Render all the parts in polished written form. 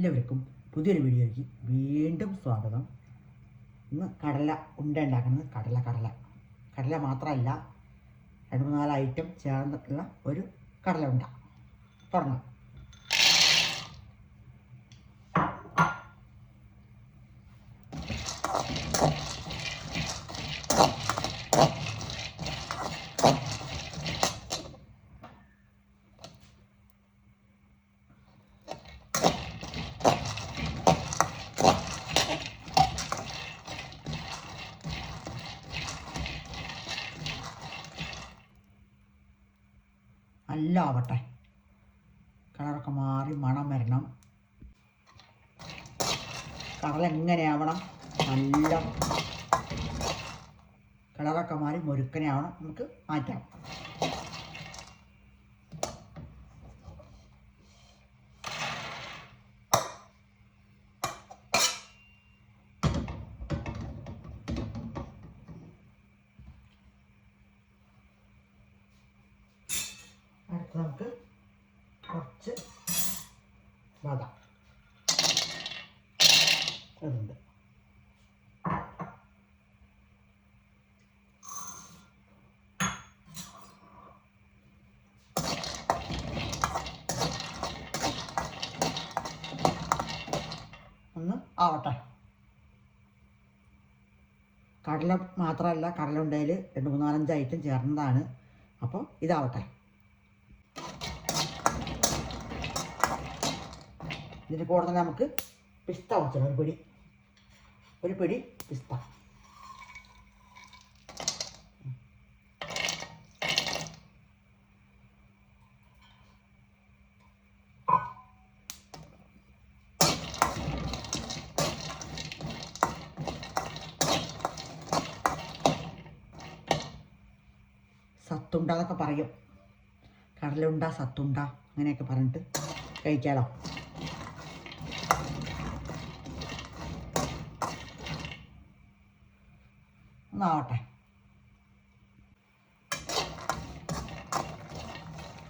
എല്ലാവർക്കും പുതിയൊരു വീഡിയോയ്ക്ക് വീണ്ടും സ്വാഗതം. ഇന്ന് കടല ഉണ്ട ഉണ്ടാക്കുന്നത്. കടല മാത്രമല്ല, 2-4 ഐറ്റം ചേർന്നിട്ടുള്ള ഒരു കടല ഉണ്ട. തുടങ്ങാം. നല്ല ആവട്ടെ, കളറൊക്കെ മാറി മണം വരണം. കടല എങ്ങനെയാവണം? നല്ല കളറൊക്കെ മാറി മുരുക്കനെയാവണം. നമുക്ക് മാറ്റാം. അടുത്ത് നമുക്ക് കുറച്ച് ബാദാം അതുണ്ട്. ഒന്ന് ആവട്ടെ. കടല മാത്രമല്ല, കടല ഉണ്ടയിൽ 2-3-5 ഐറ്റം ചേർന്നതാണ്. അപ്പോൾ ഇതാവട്ടെ. ഇതിൻ്റെ കൂടെ തന്നെ നമുക്ക് പിസ്ത വെച്ചണം. ഒരു പിടി പിസ്ത. സത്തുണ്ട എന്നൊക്കെ പറയും. കടലുണ്ട, സത്തുണ്ട, അങ്ങനെയൊക്കെ പറഞ്ഞിട്ട് കഴിക്കാമല്ലോ. ഒന്നാവട്ടെ.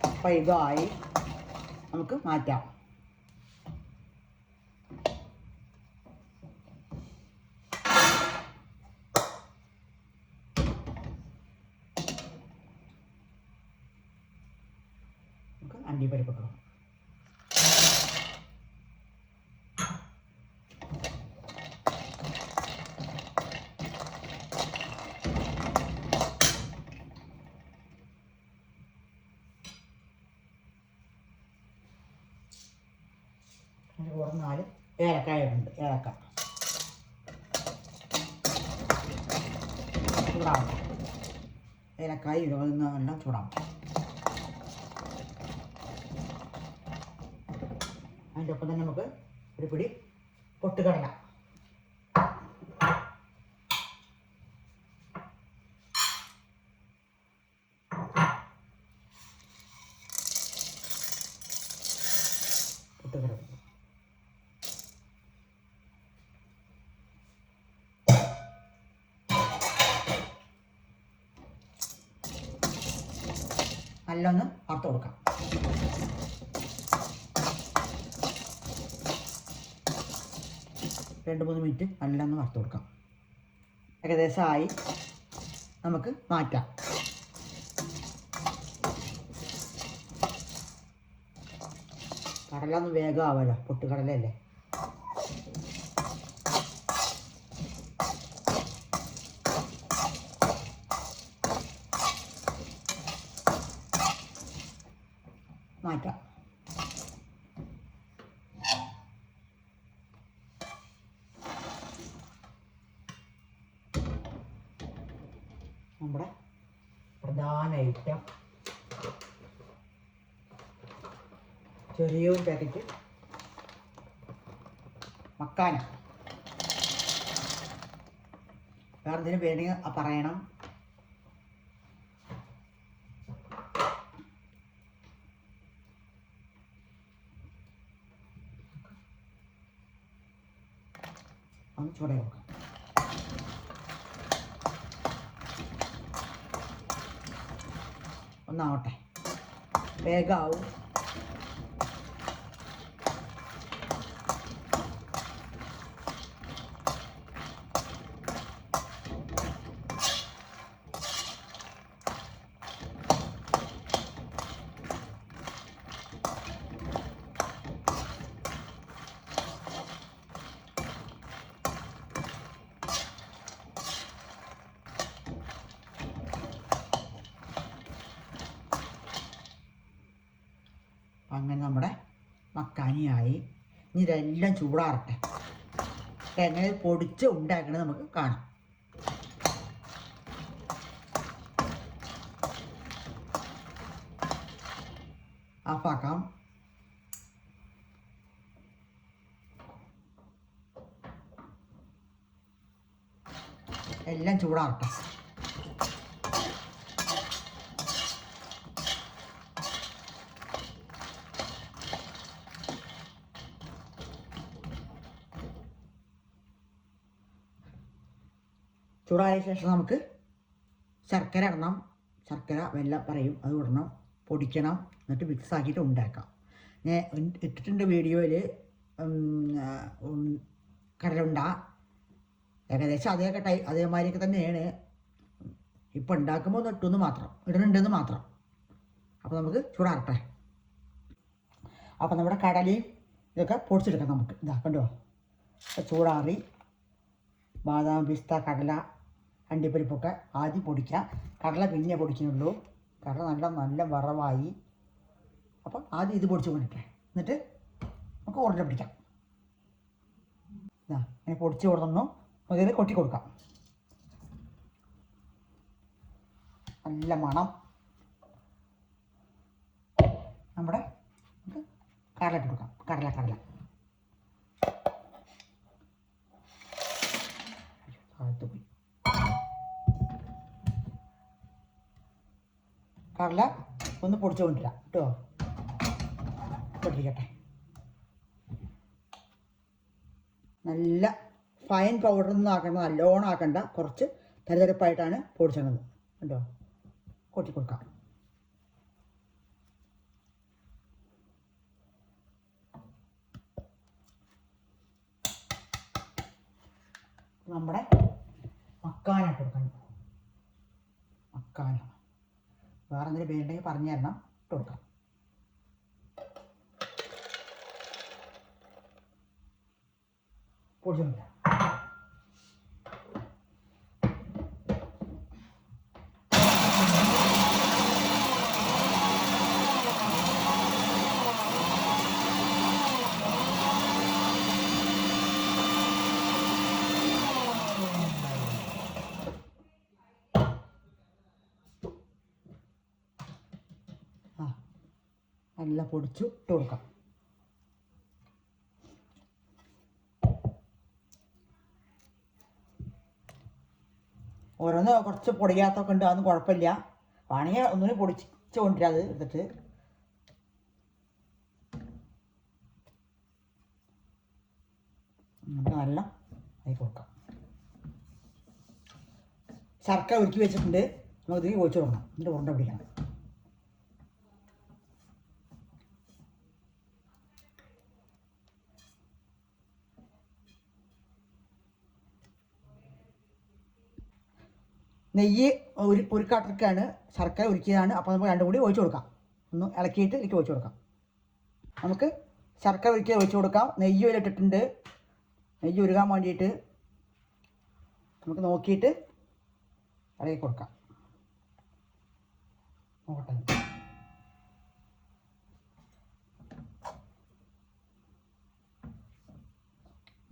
അപ്പം ഇതായി, നമുക്ക് മാറ്റാം. നമുക്ക് അണ്ടിപ്പരിപ്പ് ഇടണം. അതിൻ്റെ കൂടെ 4 ഏലക്കായ ഉണ്ട്. ഏലക്ക ചൂടാവും. ഏലക്കായ ഇടുന്നതെല്ലാം ചൂടാവും. അതിൻ്റെ ഒപ്പം തന്നെ നമുക്ക് ഒരു പിടി പൊട്ടുകടല. പൊട്ടുകടല നല്ലൊന്ന് വറുത്ത് കൊടുക്കാം. രണ്ട് 3 മിനിറ്റ് നല്ലൊന്ന് വറുത്ത് കൊടുക്കാം. ഏകദേശമായി, നമുക്ക് മാറ്റാം. കടല ഒന്ന് വേഗം ആവുമല്ലോ, പൊട്ടുകടലല്ലേ. മാറ്റാം. നമ്മുടെ പ്രധാന ഐറ്റം ചെറിയ പാക്കറ്റ് മക്കാന. വേറെ എന്തിനു വേണമെങ്കിൽ പറയണം. ഒന്ന് ചൂടായി നോക്കാം. ഒന്നാവട്ടെ, വേഗമാവും. അങ്ങനെ നമ്മുടെ മക്കാനിയായി. ഇനി ഇതെല്ലാം ചൂടാറട്ടെ. എങ്ങനെ പൊടിച്ച് ഉണ്ടാക്കണത് നമുക്ക് കാണാം. ആഫാക്കാം. എല്ലാം ചൂടാറട്ടെ. ചൂടായ ശേഷം നമുക്ക് ശർക്കര ഇടണം. ശർക്കര വെല്ലം പറയും, അത് ഇടണം, പൊടിക്കണം, എന്നിട്ട് മിക്സ് ആക്കിയിട്ട് ഉണ്ടാക്കാം. ഞാൻ ഇട്ടിട്ടുണ്ട് വീഡിയോയിൽ കടലുണ്ട. ഏകദേശം അതേമാതിരിയൊക്കെ തന്നെയാണ്. ഇപ്പം ഉണ്ടാക്കുമ്പോൾ ഇട്ടെന്ന് മാത്രം, ഇടുന്നുണ്ടെന്ന് മാത്രം. അപ്പോൾ നമുക്ക് ചൂടാറട്ടെ. അപ്പോൾ നമ്മുടെ കടലയും ഇതൊക്കെ പൊടിച്ചെടുക്കാം നമുക്ക്. ഇതാ കണ്ടോ, ചൂടാറി. ബാദാം, പിസ്ത, കടല, അണ്ടിപ്പരിപ്പൊക്കെ ആദ്യം പൊടിക്കാം. കടല പിന്നെ പൊടിക്കുന്നുള്ളൂ. കടല നല്ല വറവായി. അപ്പം ആദ്യം ഇത് പൊടിച്ച് കൊണ്ടിട്ടെ, എന്നിട്ട് നമുക്ക് ഉരുണ്ട പിടിക്കാം. ഇതാ ഇങ്ങനെ പൊടിച്ച് കൊടുക്കുന്നു. അതിൽ കൊട്ടി കൊടുക്കാം. നല്ല മണം. നമ്മുടെ കടല ഇട്ട് കൊടുക്കാം. കടല താഴത്ത് പോയി. കടല ഒന്ന് പൊടിച്ചു കൊണ്ടിരാം കേട്ടോ. പൊട്ടിക്കട്ടെ. നല്ല ഫൈൻ പൗഡറൊന്നും ആക്കണ്ട, നല്ലോണം ആക്കണ്ട. കുറച്ച് തരിതരിപ്പായിട്ടാണ് പൊടിച്ചത് കേട്ടോ. കൊട്ടി കൊടുക്കാം. നമ്മുടെ മക്കാന ഇട്ട് കൊടുക്കണം. മക്കാന വേറെ എന്തെങ്കിലും പേരുണ്ടെങ്കിൽ പറഞ്ഞു തരണം, ഇട്ട് കൊടുക്കാം. പൊടിച്ചില്ല. നല്ല പൊടിച്ചു ഇട്ട് കൊടുക്കാം. ഓരോന്ന് കുറച്ച് പൊടിയാത്തൊക്കെ ഉണ്ട്, അതൊന്നും കുഴപ്പമില്ല. വേണമെങ്കിൽ ഒന്നിനും പൊടിച്ച് കൊണ്ടിരാ. അത് എടുത്തിട്ട് നമുക്ക് നല്ല ആയി കൊടുക്കാം. ശർക്കര ഒരുക്കി വെച്ചിട്ടുണ്ട്, നമുക്ക് ഇതിൽ ഒഴിച്ച് കൊടുക്കണം. എന്നിട്ട് ഉരുണ്ട പിടിക്കണം. നെയ്യ് ഉരുക്കാട്ടിരിക്കുകയാണ്, ശർക്കര ഉരുക്കിയതാണ്. അപ്പോൾ നമുക്ക് രണ്ടും കൂടി ഒഴിച്ച് കൊടുക്കാം. ഒന്ന് ഇളക്കിയിട്ട് എനിക്ക് ഒഴിച്ച് കൊടുക്കാം. നമുക്ക് ശർക്കര ഉരുക്കിയത് ഒഴിച്ച് കൊടുക്കാം. നെയ്യ് ഇട്ടിട്ടുണ്ട്. നെയ്യ് ഉരുകാൻ വേണ്ടിയിട്ട് നമുക്ക് നോക്കിയിട്ട് ഇളക്കി കൊടുക്കാം. നോക്കട്ടെ.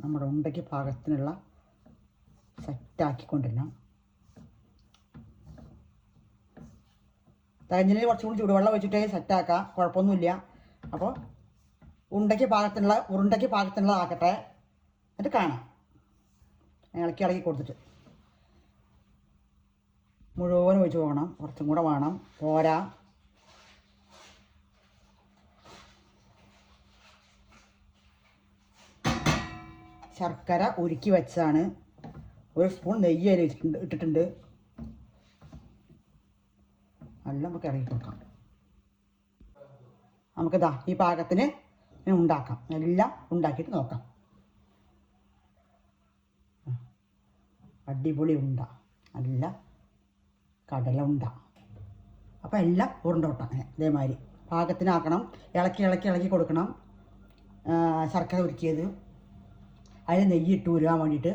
നമ്മുടെ ഉണ്ടയ്ക്ക് പാകത്തിനുള്ള സെറ്റാക്കിക്കൊണ്ടിരണം. തകഞ്ഞിന് കുറച്ചും കൂടി ചൂടുവെള്ളം വെച്ചിട്ട് സെറ്റാക്കാം, കുഴപ്പമൊന്നുമില്ല. അപ്പോൾ ഉരുണ്ടയ്ക്ക് പാകത്തിനുള്ളതാക്കട്ടെ, എന്നിട്ട് കാണാം. ഇളക്കി കൊടുത്തിട്ട് മുഴുവനും ഒഴിച്ച് പോകണം. കുറച്ചും കൂടെ വേണം, പോരാ. ശർക്കര ഉരുക്കി വെച്ചതാണ്. ഒരു സ്പൂൺ നെയ്യ് ഇട്ടിട്ടുണ്ട്. നല്ല നമുക്ക് ഇളക്കി കൊടുക്കാം. നമുക്കിതാ ഈ പാകത്തിന് ഉണ്ടാക്കാം. എല്ലാം ഉണ്ടാക്കിയിട്ട് നോക്കാം. അടിപൊളി ഉണ്ട, നല്ല കടല ഉണ്ട. അപ്പോൾ എല്ലാം ഉരുണ്ടോട്ടാം. ഇതേമാതിരി പാകത്തിനാക്കണം. ഇളക്കി കൊടുക്കണം. ശർക്കര ഉരുക്കിയത് അതിൽ നെയ്യ് ഇട്ട് ഉരുകാൻ വേണ്ടിയിട്ട്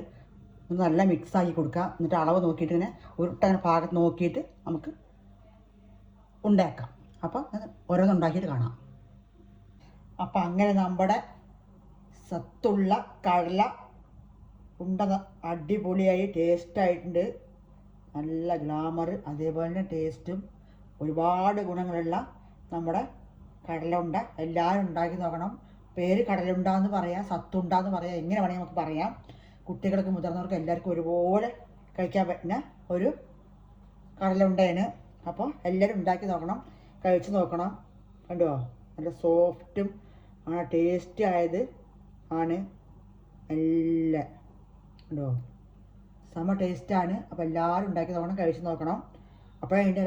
നല്ല മിക്സാക്കി കൊടുക്കുക. എന്നിട്ട് അളവ് നോക്കിയിട്ട് ഇങ്ങനെ ഉരുട്ടാൻ പാകത്ത് നോക്കിയിട്ട് നമുക്ക് ഉണ്ടാക്കാം. അപ്പോൾ ഓരോന്നുണ്ടാക്കിയിട്ട് കാണാം. അപ്പം അങ്ങനെ നമ്മുടെ സത്തുള്ള കടല ഉണ്ട അടിപൊളിയായി ടേസ്റ്റായിട്ടുണ്ട്. നല്ല ഗ്ലാമർ, അതേപോലെ തന്നെ ടേസ്റ്റും ഒരുപാട് ഗുണങ്ങളുള്ള നമ്മുടെ കടലുണ്ട എല്ലാവരും ഉണ്ടാക്കി നോക്കണം. പേര് കടലുണ്ട എന്ന് പറയാം, സത്തുണ്ട എന്ന് പറയാം, എങ്ങനെ വേണമെങ്കിൽ നമുക്ക് പറയാം. കുട്ടികൾക്ക് മുതിർന്നവർക്ക് എല്ലാവർക്കും ഒരുപോലെ കഴിക്കാൻ പറ്റുന്ന ഒരു കടലുണ്ടയാണ്. അപ്പോൾ എല്ലാവരും ഉണ്ടാക്കി നോക്കണം, കഴിച്ച് നോക്കണം. കണ്ടോ, നല്ല സോഫ്റ്റും ടേസ്റ്റി ആയത് ആണ്. എല്ലാം കണ്ടോ, സമ ടേസ്റ്റാണ്. അപ്പോൾ എല്ലാവരും ഉണ്ടാക്കി നോക്കണം, കഴിച്ച് നോക്കണം. അപ്പോൾ അതിൻ്റെ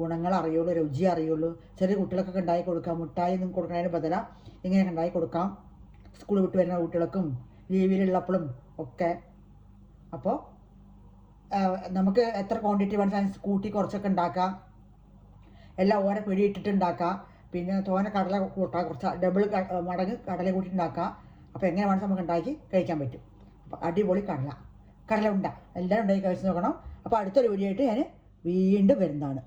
ഗുണങ്ങൾ അറിയുള്ളൂ, രുചി അറിയുള്ളൂ. ചെറിയ കുട്ടികൾക്കൊക്കെ ഉണ്ടാക്കി കൊടുക്കാം. മുട്ടായി ഒന്നും കൊടുക്കുന്നതിന് ബദല ഇങ്ങനെയൊക്കെ ഉണ്ടാക്കി കൊടുക്കാം, സ്കൂൾ വിട്ട് വരുന്ന കുട്ടികൾക്കും ലീവിലുള്ളപ്പോഴും ഒക്കെ. അപ്പോൾ നമുക്ക് എത്ര ക്വാണ്ടിറ്റി വേണം കൂട്ടി കുറച്ചൊക്കെ ഉണ്ടാക്കാം. എല്ലാം ഓരോ പിടി ഇട്ടിട്ട് ഉണ്ടാക്കാം. പിന്നെ തോനെ കടല കൂട്ടാം, കുറച്ച് ഡബിൾ മടങ്ങ് കടല കൂട്ടി ഉണ്ടാക്കാം. അപ്പോൾ എങ്ങനെ വേണം നമുക്ക് ഉണ്ടാക്കി കഴിക്കാൻ പറ്റും. അപ്പോൾ അടിപൊളി കടല ഉണ്ട എല്ലാവരും ഉണ്ടാക്കി കഴിച്ച് നോക്കണം. അപ്പോൾ അടുത്തൊരു വീഡിയോ ആയിട്ട് ഞാൻ വീണ്ടും വരുന്നതാണ്.